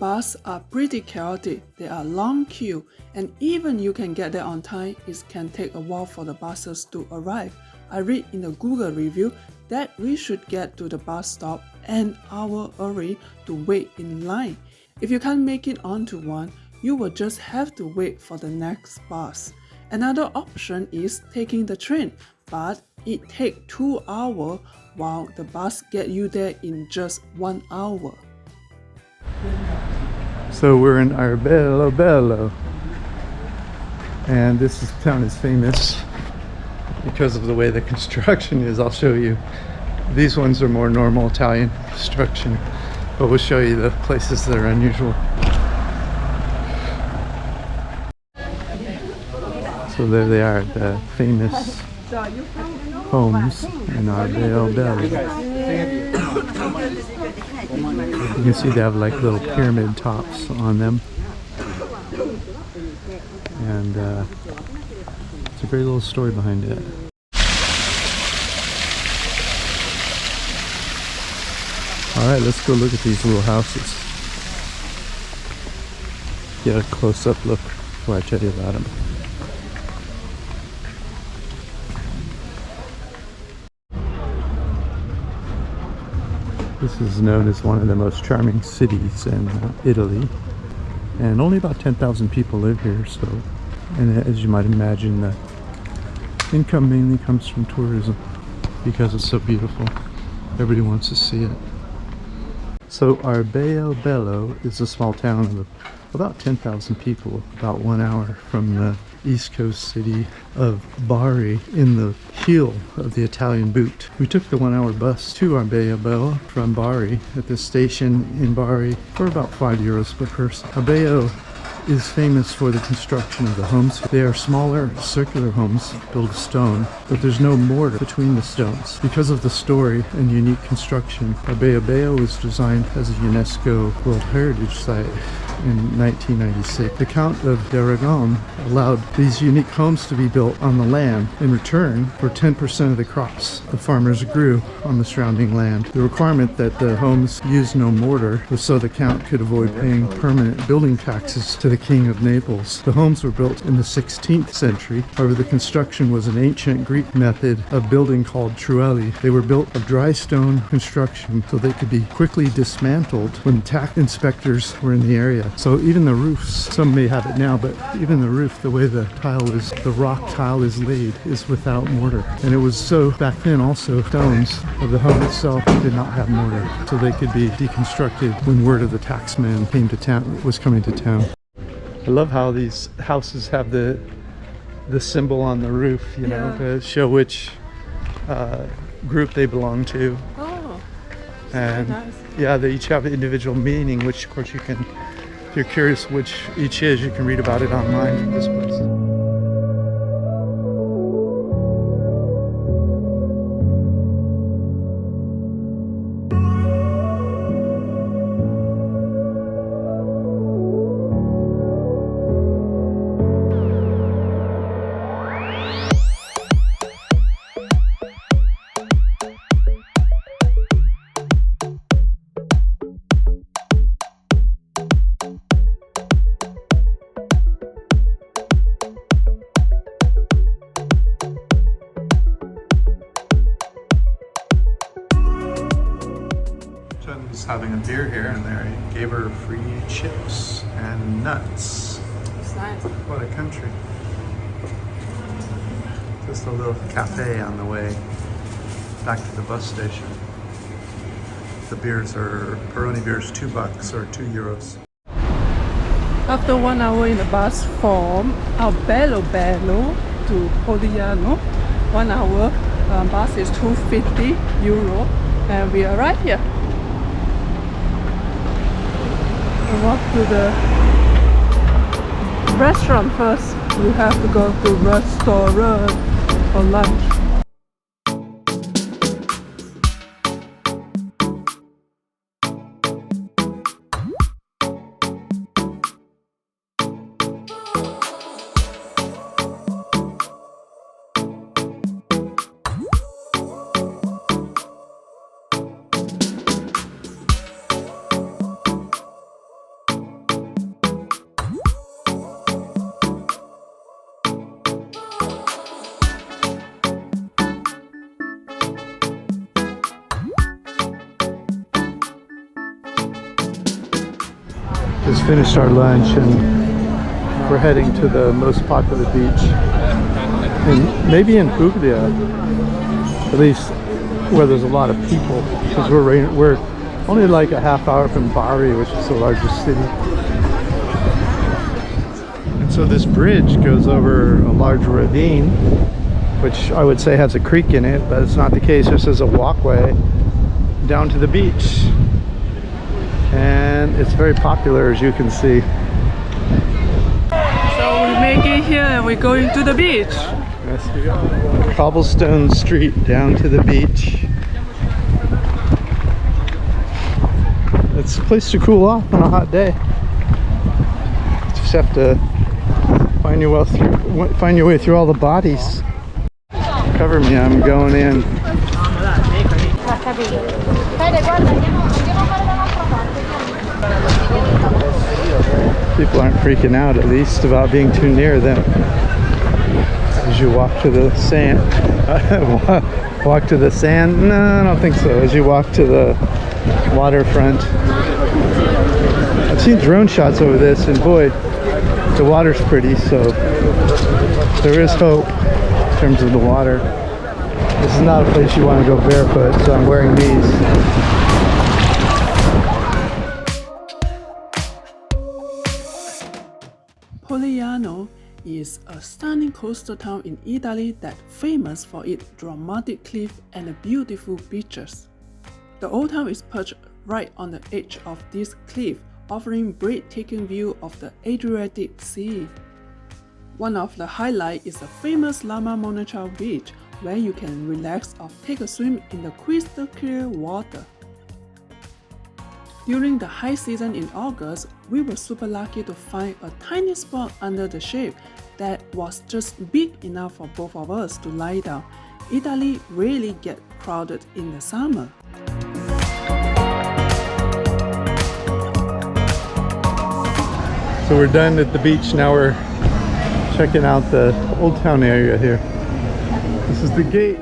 bus are pretty chaotic. There are long queue, and even you can get there on time, it can take a while for the buses to arrive. I read in the Google review that we should get to the bus stop an hour early to wait in line. If you can't make it onto one, you will just have to wait for the next bus. Another option is taking the train, but it takes 2 hours while the bus get you there in just 1 hour. So we're in Arbello, and this town is famous because of the way the construction is. I'll show you. These ones are more normal Italian construction, but we'll show you the places that are unusual. So there they are, the famous homes in Arbello. You can see they have like little pyramid tops on them, and it's a great little story behind it. Alright, let's go look at these little houses. Get a close-up look before I tell you about them. This is known as one of the most charming cities in Italy, and only about 10,000 people live here. So, and as you might imagine, the income mainly comes from tourism because it's so beautiful. Everybody wants to see it. So Arbello is a small town of about 10,000 people, about 1 hour from the east coast city of Bari, in the heel of the Italian boot. We took the 1 hour bus to Arbello from Bari at the station in Bari for about €5 per person. Arbello is famous for the construction of the homes. They are smaller circular homes built of stone, but there's no mortar between the stones. Because of the story and unique construction, Arbello was designed as a UNESCO World Heritage Site in 1996. The Count of Aragon allowed these unique homes to be built on the land in return for 10% of the crops the farmers grew on the surrounding land. The requirement that the homes use no mortar was so the Count could avoid paying permanent building taxes to the King of Naples. The homes were built in the 16th century. However, the construction was an ancient Greek method of building called truelli. They were built of dry stone construction so they could be quickly dismantled when tax inspectors were in the area. So even the roofs, some may have it now, but even the roof, the way the rock tile is laid, is without mortar. And it was so back then also, stones of the home itself did not have mortar, so they could be deconstructed when word of the taxman was coming to town. I love how these houses have the symbol on the roof, you know, to show which group they belong to. Oh, and nice. Yeah, they each have individual meaning, which of course you can, if you're curious which each is, you can read about it online at this place. Jen's having a beer here, and they gave her free chips and nuts. It's nice. What a country. Just a little cafe on the way back to the bus station. The beers are, Peroni beer is $2 or €2. After 1 hour in the bus from Arbello to Polignano, 1 hour bus is €250, and we arrived here. We walk to the restaurant first. We have to go to restaurant for lunch. Just finished our lunch and we're heading to the most popular beach, and maybe in Puglia, at least where there's a lot of people, because we're only like a half hour from Bari, which is the largest city. And so this bridge goes over a large ravine, which I would say has a creek in it, but it's not the case. This is a walkway down to the beach, and it's very popular, as you can see. So we make it here and we're going to the beach. Yes, we are. Cobblestone street down to the beach. It's a place to cool off on a hot day. Just have to find your way through all the bodies. Cover me, I'm going in. People aren't freaking out, at least, about being too near them. As you walk to the sand. Walk to the sand? No, I don't think so. As you walk to the waterfront. I've seen drone shots over this, and boy, the water's pretty, so there is hope in terms of the water. This is not a place you want to go barefoot, so I'm wearing these. Polignano is a stunning coastal town in Italy that's famous for its dramatic cliff and beautiful beaches. The old town is perched right on the edge of this cliff, offering breathtaking view of the Adriatic Sea. One of the highlights is the famous Lama Monachile beach, where you can relax or take a swim in the crystal clear water. During the high season in August, we were super lucky to find a tiny spot under the shade that was just big enough for both of us to lie down. Italy really gets crowded in the summer. So we're done at the beach, now we're checking out the old town area here. This is the gate.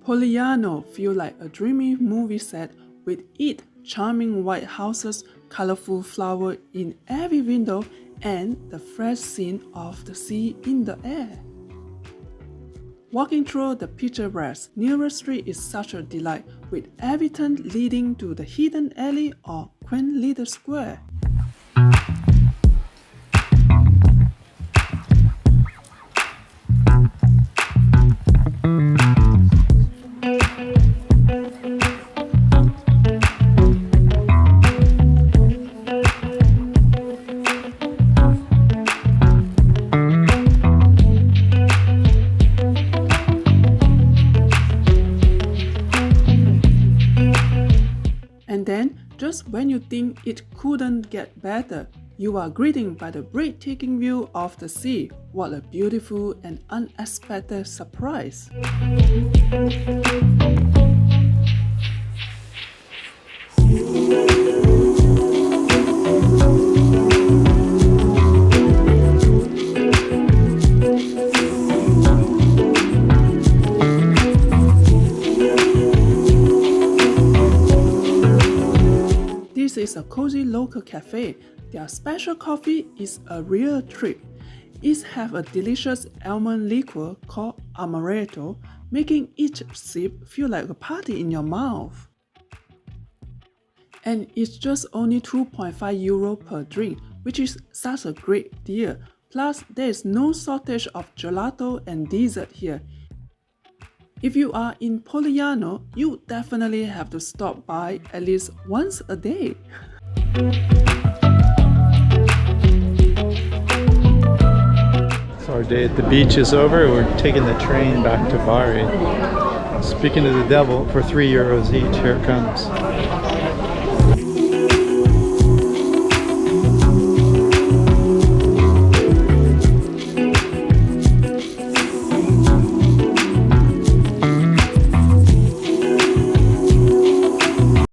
Polignano feels like a dreamy movie set with its charming white houses, colorful flowers in every window, and the fresh scent of the sea in the air. Walking through the picturesque nearest street is such a delight, with every turn leading to the hidden alley or quaint little square. And then, just when you think it couldn't get better, you are greeted by the breathtaking view of the sea. What a beautiful and unexpected surprise! This is a cozy local cafe. Their special coffee is a real treat. It has a delicious almond liqueur called amaretto, making each sip feel like a party in your mouth. And it's just only €2.5 per drink, which is such a great deal. Plus, there is no shortage of gelato and dessert here. If you are in Polignano, you definitely have to stop by at least once a day. So our day at the beach is over. We're taking the train back to Bari. Speaking of the devil, for €3 each, here it comes.